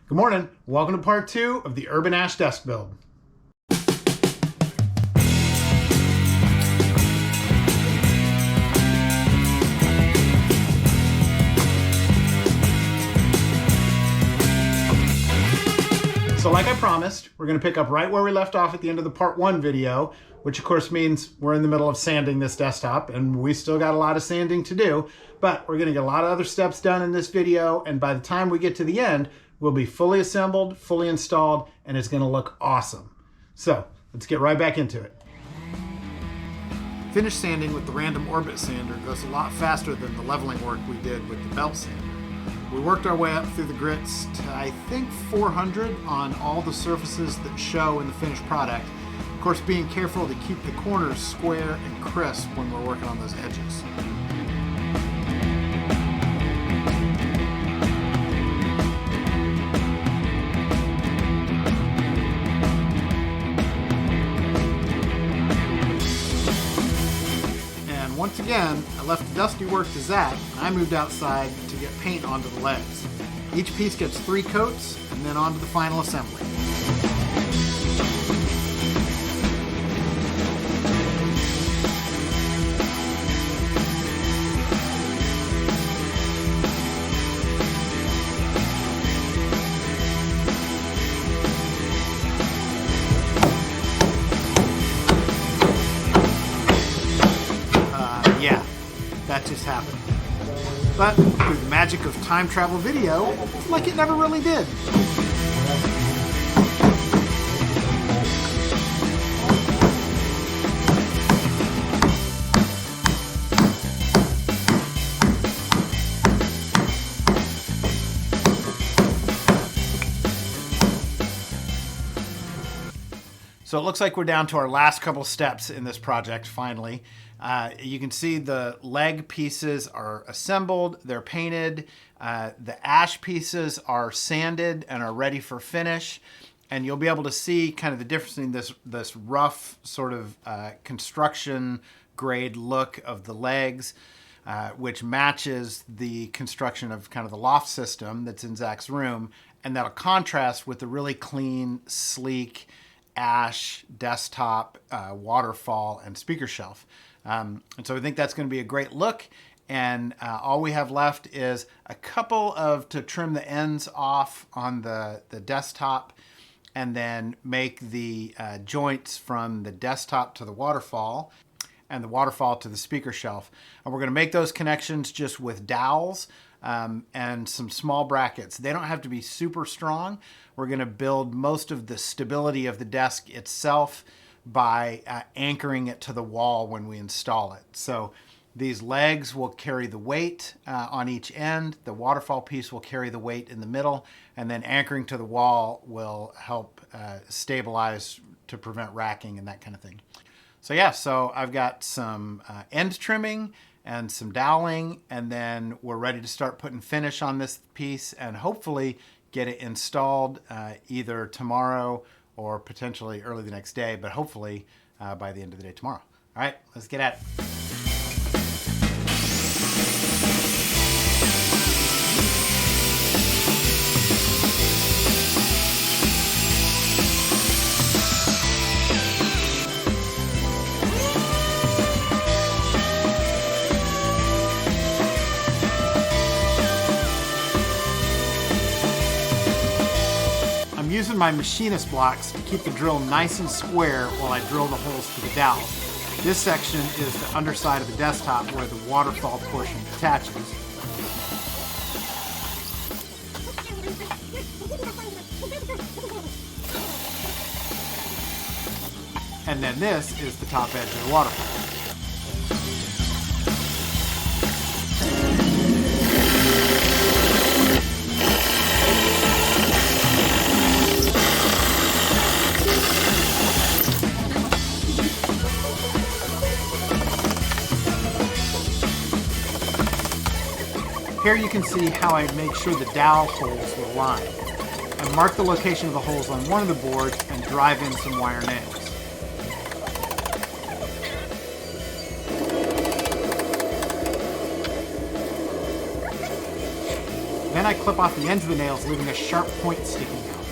Good morning. Welcome to part 2 of the Urban Ash desk build. So like I promised, we're going to pick up right where we left off at the end of the part 1 video, which of course means we're in the middle of sanding this desktop, and we still got a lot of sanding to do, but we're going to get a lot of other steps done in this video, and by the time we get to the end, we'll be fully assembled, fully installed, and it's going to look awesome. So let's get right back into it. Finish sanding with the random orbit sander goes a lot faster than the leveling work we did with the belt sander. We worked our way up through the grits to, I think, 400 on all the surfaces that show in the finished product. Of course, being careful to keep the corners square and crisp when we're working on those edges. And once again, I left the dusty work to Zach, and I moved outside to get paint onto the legs. Each piece gets 3 coats, and then onto the final assembly. Yeah, that just happened. But through the magic of time travel video, it's like it never really did. So it looks like we're down to our last couple steps in this project, finally. You can see the leg pieces are assembled, they're painted, the ash pieces are sanded and are ready for finish. And you'll be able to see kind of the difference in this rough sort of construction grade look of the legs, which matches the construction of kind of the loft system that's in Zach's room. And that'll contrast with the really clean, sleek, ash desktop, waterfall, and speaker shelf. And so I think that's going to be a great look. And all we have left is a couple to trim the ends off on the desktop, and then make the joints from the desktop to the waterfall and the waterfall to the speaker shelf. And we're going to make those connections just with dowels and some small brackets. They don't have to be super strong. We're going to build most of the stability of the desk itself by anchoring it to the wall when we install it. So these legs will carry the weight on each end. The waterfall piece will carry the weight in the middle, and then anchoring to the wall will help stabilize to prevent racking and that kind of thing. So yeah, so I've got some end trimming and some doweling, and then we're ready to start putting finish on this piece and hopefully get it installed either tomorrow or potentially early the next day, but hopefully by the end of the day tomorrow. All right, let's get at it. Using my machinist blocks to keep the drill nice and square while I drill the holes for the dowel. This section is the underside of the desktop where the waterfall portion attaches. And then this is the top edge of the waterfall. Here you can see how I make sure the dowel holes will line. I mark the location of the holes on one of the boards and drive in some wire nails. Then I clip off the ends of the nails, leaving a sharp point sticking out.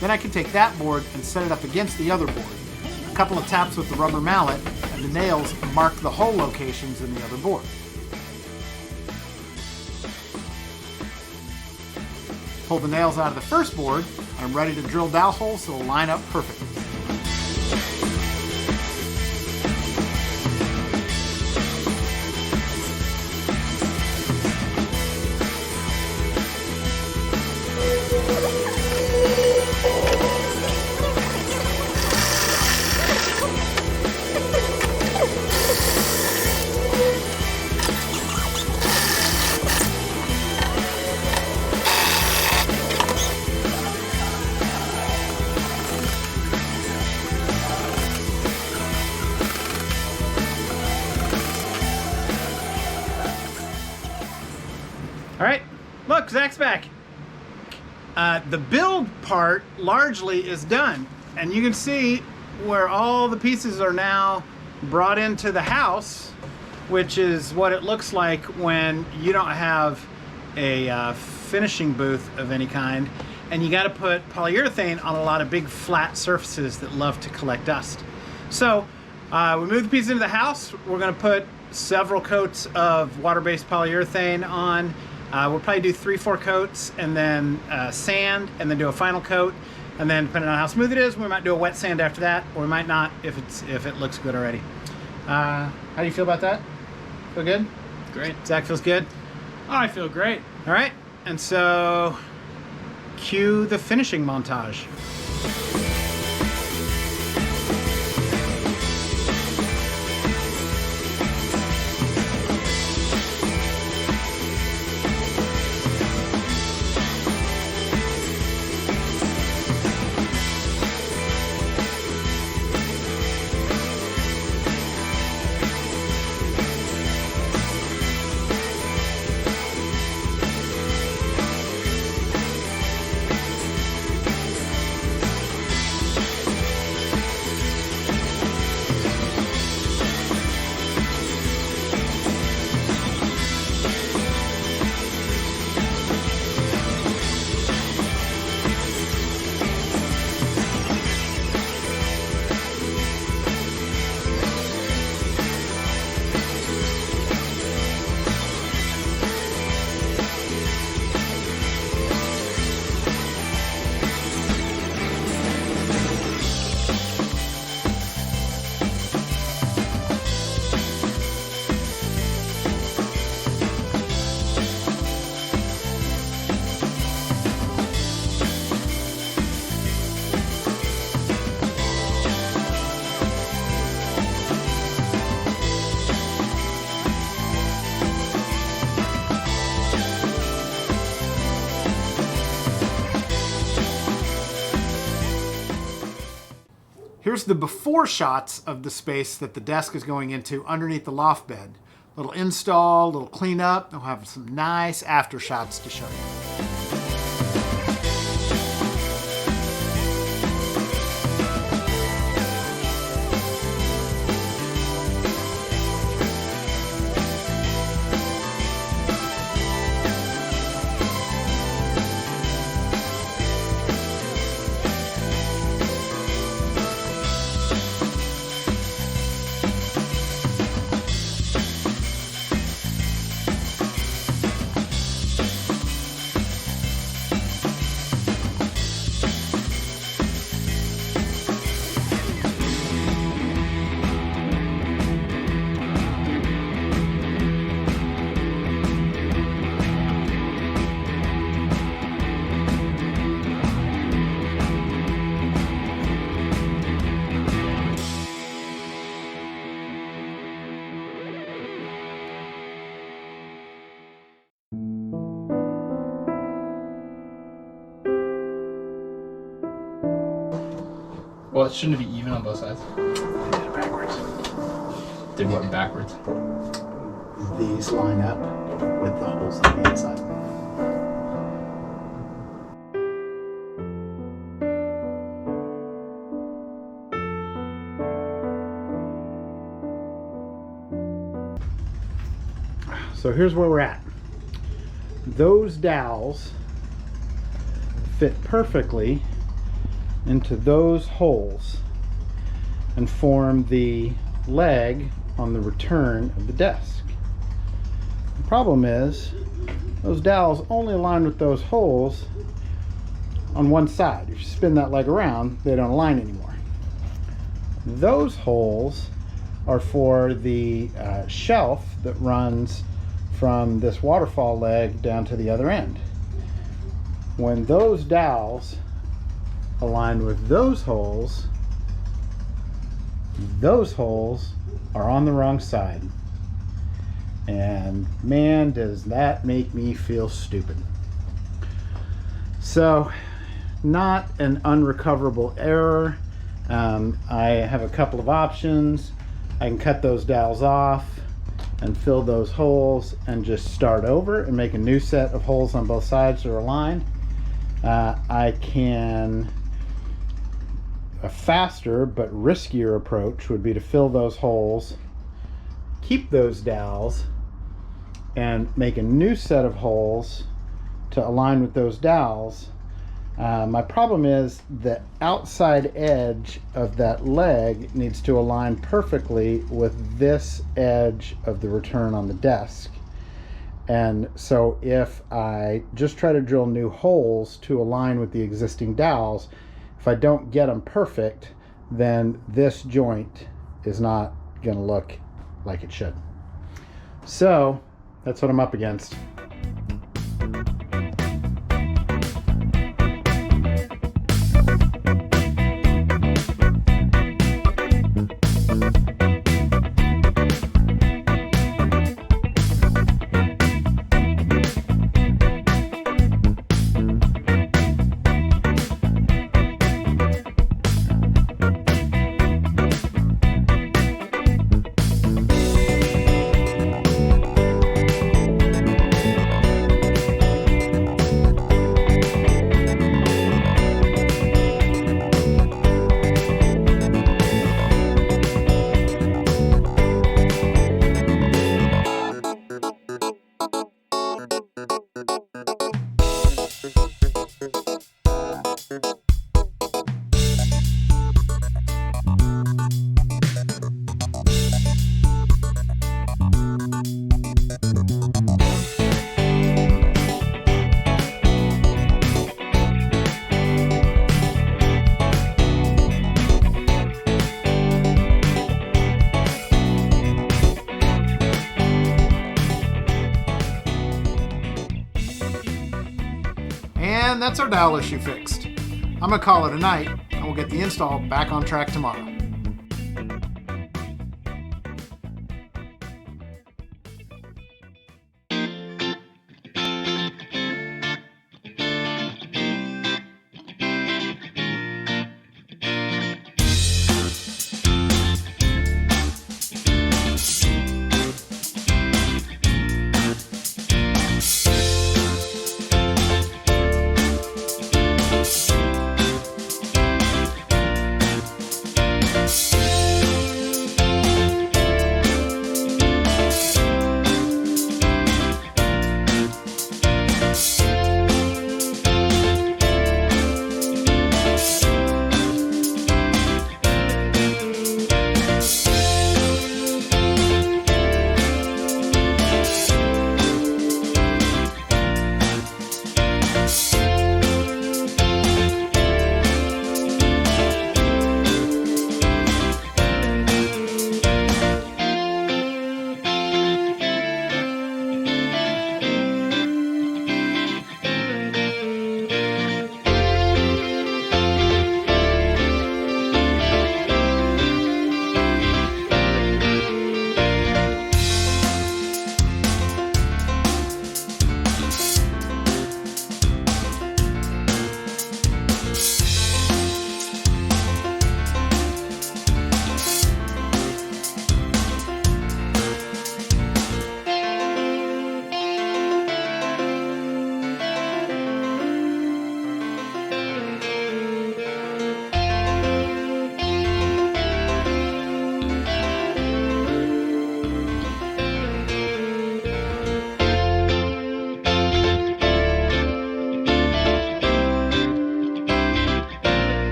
Then I can take that board and set it up against the other board. A couple of taps with the rubber mallet and the nails mark the hole locations in the other board. Pull the nails out of the first board, and I'm ready to drill dowel holes so they'll line up perfectly. All right, look, Zach's back. The build part largely is done, and you can see where all the pieces are now brought into the house, which is what it looks like when you don't have a finishing booth of any kind, and you got to put polyurethane on a lot of big flat surfaces that love to collect dust. So we move the pieces into the house. We're going to put several coats of water-based polyurethane on. We'll probably do 3-4 coats, and then sand, and then do a final coat, and then depending on how smooth it is, we might do a wet sand after that, or we might not if it looks good already. How do you feel about that? Feel good? Great. Zach feels good? Oh, I feel great. All right, and so cue the finishing montage. Here's the before shots of the space that the desk is going into underneath the loft bed. Little install, little cleanup. We'll have some nice after shots to show you. Well, it shouldn't be even on both sides. I did it backwards. Did what backwards? These line up with the holes on the inside. So here's where we're at. those dowels fit perfectly into those holes and form the leg on the return of the desk. The problem is those dowels only align with those holes on one side. If you spin that leg around, they don't align anymore. Those holes are for the shelf that runs from this waterfall leg down to the other end. When those dowels align with those holes are on the wrong side. And man, does that make me feel stupid. So, not an unrecoverable error. I have a couple of options. I can cut those dowels off and fill those holes and just start over and make a new set of holes on both sides that are aligned. I can, a faster but riskier approach would be to fill those holes, keep those dowels, and make a new set of holes to align with those dowels. My problem is the outside edge of that leg needs to align perfectly with this edge of the return on the desk. And so if I just try to drill new holes to align with the existing dowels, if I don't get them perfect, then this joint is not going to look like it should. So that's what I'm up against. And that's our dowel issue fixed. I'm gonna call it a night, and we'll get the install back on track tomorrow.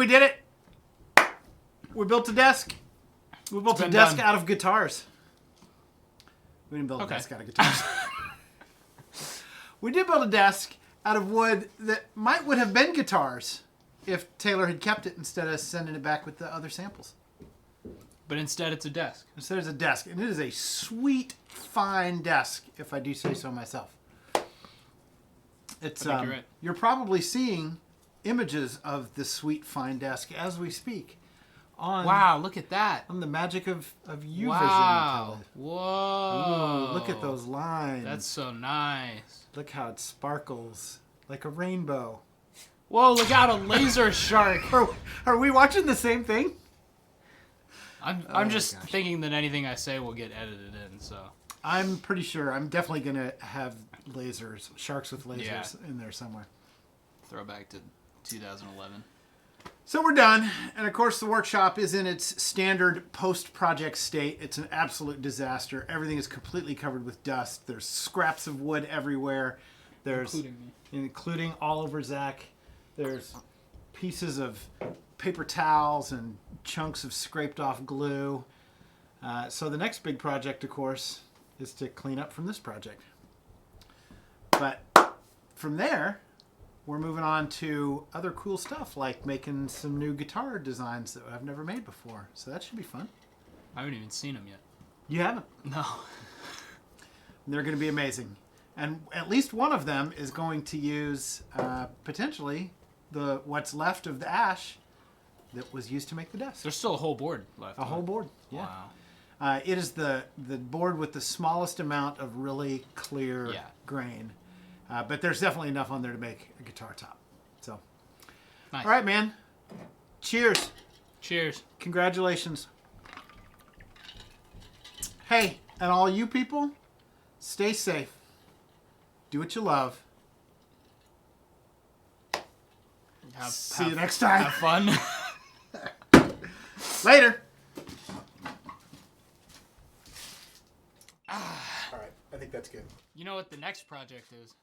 we did it. We built a desk. We built a been desk done. out of guitars. We didn't build a desk out of guitars. We did build a desk out of wood that would have been guitars if Taylor had kept it instead of sending it back with the other samples. But instead, it's a desk. Instead, it's a desk. And it is a sweet, fine desk, if I do say so myself. It's, I think you're right. You're probably seeing images of this sweet, fine desk as we speak. Wow, look at that. On the magic of UVision. Wow. Palette. Whoa. Ooh, look at those lines. That's so nice. Look how it sparkles like a rainbow. Whoa, look out, a laser shark. Are we watching the same thing? I'm just thinking that anything I say will get edited in, so. I'm pretty sure. I'm definitely going to have lasers, sharks with lasers in there somewhere. Throwback to 2011. So we're done. And of course, the workshop is in its standard post-project state. It's an absolute disaster. Everything is completely covered with dust. There's scraps of wood everywhere. There's Including me. Including all over Zach. There's pieces of paper towels and chunks of scraped off glue. So the next big project, of course, is to clean up from this project. But from there, we're moving on to other cool stuff, like making some new guitar designs that I've never made before. So that should be fun. I haven't even seen them yet. You haven't? No. They're going to be amazing. And at least one of them is going to use, potentially, what's left of the ash that was used to make the desk. There's still a whole board left. A whole board, yeah. Wow. It is the board with the smallest amount of really clear grain. But there's definitely enough on there to make a guitar top. So, Nice. All right, man. Cheers. Cheers. Congratulations. Hey, and all you people, stay safe. Do what you love. See you next time. Have fun. Later. All right, I think that's good. You know what the next project is?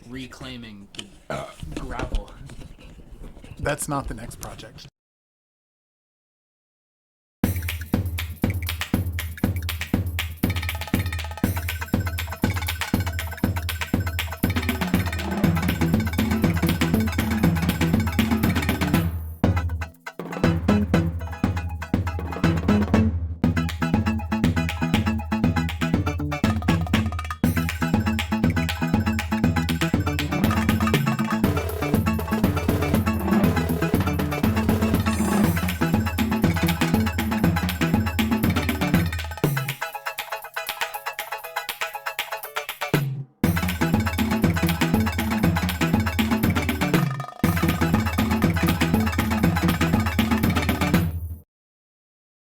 Reclaiming the gravel. That's not the next project.